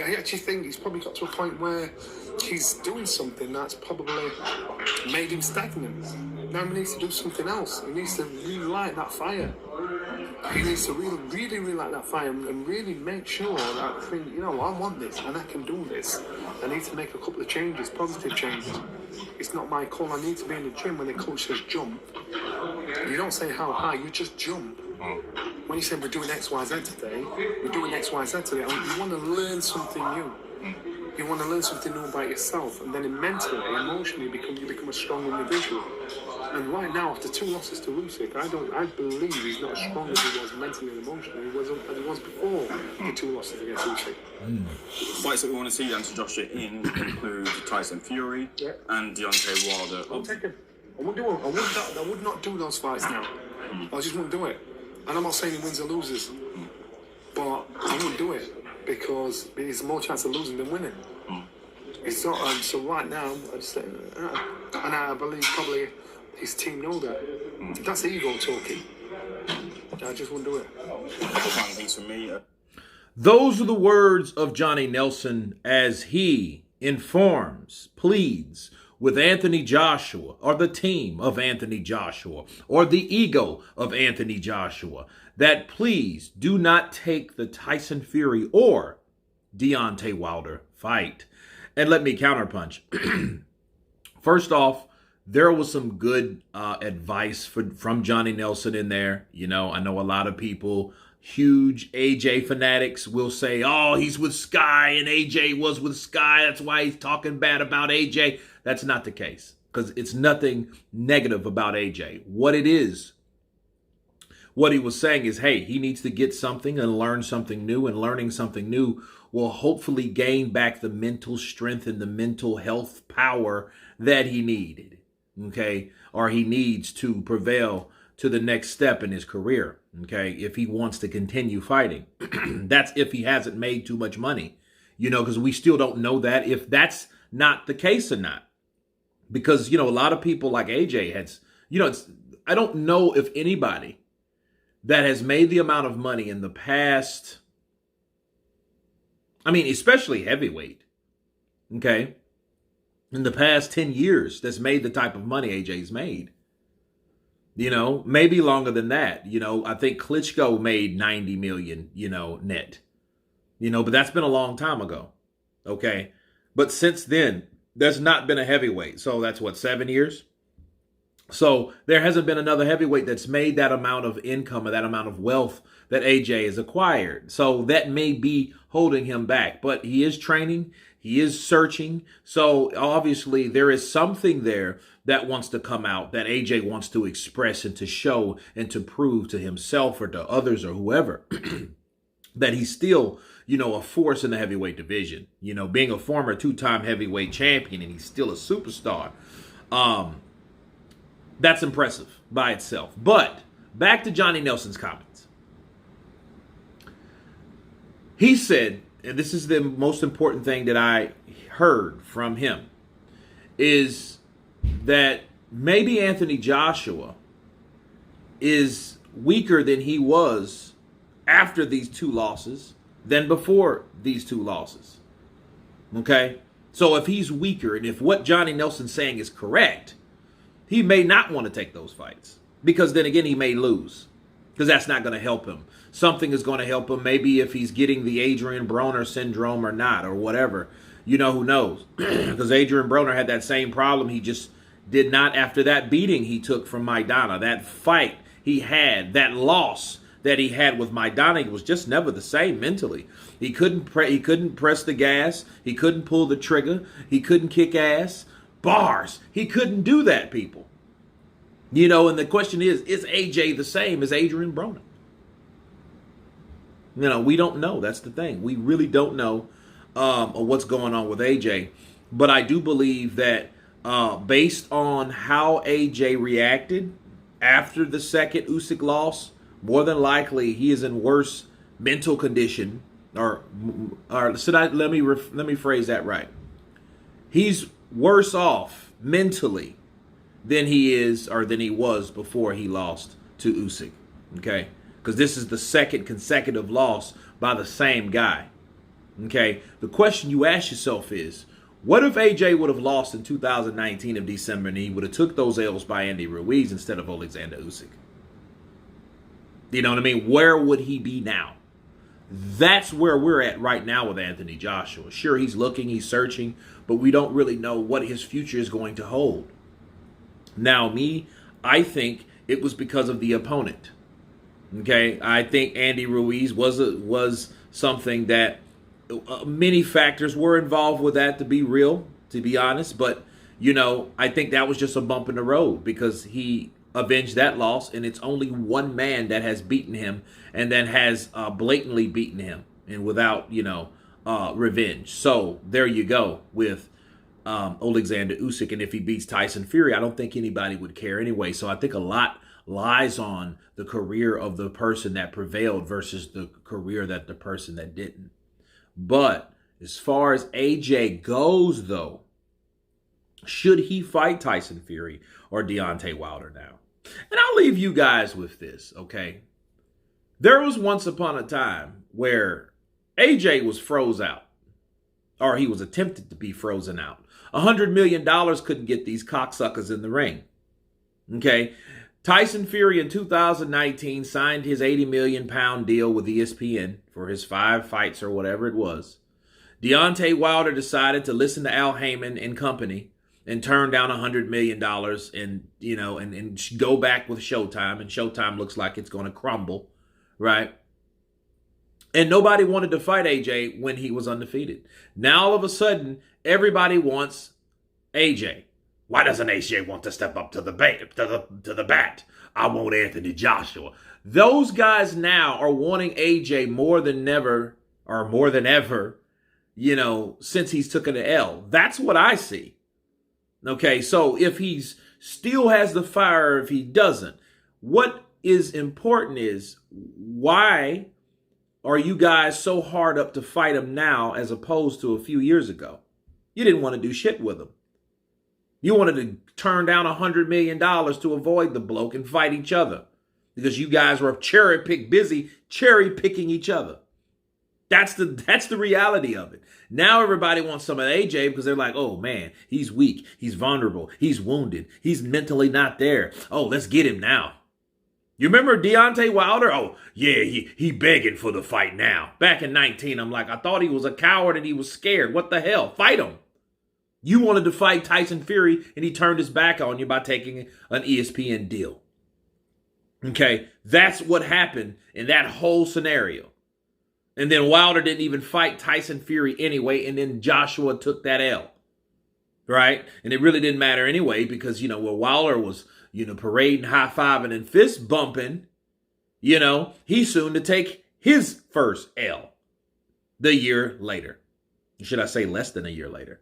I actually think he's probably got to a point where he's doing something that's probably made him stagnant. Now he needs to do something else. He needs to relight that fire. He needs to really relight that fire and really make sure that I want this and I can do this. I need to make a couple of changes, positive changes. It's not my call. I need to be in the gym when the coach says jump. You don't say how high, you just jump. When you say we're doing X, Y, Z today, we're doing X, Y, Z today. You want to learn something new. You want to learn something new about yourself, and then mentally, emotionally, you become a strong individual. And right now, after 2 losses to Usyk, I believe he's not as strong as he was mentally and emotionally as he was before the 2 losses against Usyk. Fights that we want to see Anthony Joshua in include Tyson Fury and Deontay Wilder. I'll take him. I would not do those fights now. I just wouldn't do it. And I'm not saying he wins or loses, but I wouldn't do it because there's more chance of losing than winning. It's not. So right now, I just say, and I believe probably his team know that. That's ego talking. I just wouldn't do it. Final things for me. Those are the words of Johnny Nelson as he informs, pleads with Anthony Joshua, or the team of Anthony Joshua, or the ego of Anthony Joshua, that please do not take the Tyson Fury or Deontay Wilder fight. And let me counterpunch. First off, there was some good advice from Johnny Nelson in there. I know a lot of people, huge AJ fanatics, will say, oh, he's with Sky and AJ was with Sky. That's why he's talking bad about AJ. That's not the case, because it's nothing negative about AJ. What he was saying is, hey, he needs to get something and learn something new, and learning something new will hopefully gain back the mental strength and the mental health power that he needed, okay, or he needs to prevail to the next step in his career, okay, if he wants to continue fighting. That's if he hasn't made too much money, because we still don't know that if that's not the case or not. Because, a lot of people like AJ has, I don't know if anybody that has made the amount of money in the past, especially heavyweight, okay, in the past 10 years that's made the type of money AJ's made. Maybe longer than that. I think Klitschko made 90 million, net. But that's been a long time ago. Okay. But since then, there's not been a heavyweight. So that's 7 years? So there hasn't been another heavyweight that's made that amount of income or that amount of wealth that AJ has acquired. So that may be holding him back. But he is training. He is searching. So obviously there is something there that wants to come out, that AJ wants to express and to show and to prove to himself or to others or whoever that he's still, a force in the heavyweight division. Being a former 2-time heavyweight champion and he's still a superstar. That's impressive by itself. But back to Johnny Nelson's comments. He said, and this is the most important thing that I heard from him, is that maybe Anthony Joshua is weaker than he was after these 2 losses than before these 2 losses. Okay? So if he's weaker, and if what Johnny Nelson's saying is correct, he may not want to take those fights. Because then again, he may lose. Because that's not going to help him. Something is going to help him, maybe if he's getting the Adrian Broner syndrome or not, or whatever. Who knows? Because Adrian Broner had that same problem. He just did not, after that beating he took from Maidana, that fight he had, that loss that he had with Maidana, was just never the same mentally. He couldn't press the gas. He couldn't pull the trigger. He couldn't kick ass. Bars. He couldn't do that, people. And the question is AJ the same as Adrian Broner? We don't know. That's the thing. We really don't know what's going on with AJ. But I do believe that based on how AJ reacted after the second Usyk loss, more than likely he is in worse mental condition. Or let me phrase that right. He's worse off mentally than he is or than he was before he lost to Usyk. Okay? Because this is the second consecutive loss by the same guy. Okay, the question you ask yourself is, what if AJ would have lost in 2019 of December and he would have took those L's by Andy Ruiz instead of Alexander Usyk? You know what I mean? Where would he be now? That's where we're at right now with Anthony Joshua. Sure, he's looking, he's searching, but we don't really know what his future is going to hold. Now, I think it was because of the opponent. Okay, I think Andy Ruiz was something that many factors were involved with that, to be real, to be honest. But, I think that was just a bump in the road because he avenged that loss, and it's only one man that has beaten him and that has blatantly beaten him and without, revenge. So there you go with Alexander Usyk. And if he beats Tyson Fury, I don't think anybody would care anyway. So I think a lot lies on the career of the person that prevailed versus the career that the person that didn't. But as far as AJ goes, though, should he fight Tyson Fury or Deontay Wilder now? And I'll leave you guys with this, okay? There was once upon a time where AJ was froze out, or he was attempted to be frozen out. $100 million couldn't get these cocksuckers in the ring, okay? Tyson Fury in 2019 signed his 80 million pound deal with ESPN for his 5 fights or whatever it was. Deontay Wilder decided to listen to Al Heyman and company and turn down $100 million and go back with Showtime. And Showtime looks like it's going to crumble, right? And nobody wanted to fight AJ when he was undefeated. Now all of a sudden, everybody wants AJ. Why doesn't AJ want to step up to the bat? I want Anthony Joshua. Those guys now are wanting AJ more than ever, since he's taken an L. That's what I see. Okay, so if he's still has the fire, if he doesn't, what is important is why are you guys so hard up to fight him now as opposed to a few years ago? You didn't want to do shit with him. You wanted to turn down $100 million to avoid the bloke and fight each other because you guys were busy cherry picking each other. That's the reality of it. Now everybody wants some of AJ because they're like, oh man, he's weak, he's vulnerable, he's wounded, he's mentally not there. Oh, let's get him now. You remember Deontay Wilder? Oh yeah, he begging for the fight now. Back in 19, I'm like, I thought he was a coward and he was scared. What the hell? Fight him. You wanted to fight Tyson Fury and he turned his back on you by taking an ESPN deal. Okay, that's what happened in that whole scenario. And then Wilder didn't even fight Tyson Fury anyway, and then Joshua took that L, right? And it really didn't matter anyway because, where Wilder was, parading, high-fiving, and fist bumping, he's soon to take his first L the year later. Should I say less than a year later?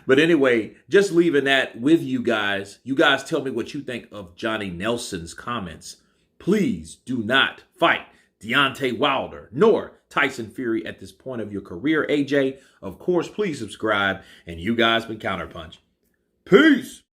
But anyway, just leaving that with you guys. You guys tell me what you think of Johnny Nelson's comments. Please do not fight Deontay Wilder nor Tyson Fury at this point of your career. AJ, of course, please subscribe. And you guys been Counterpunch. Peace.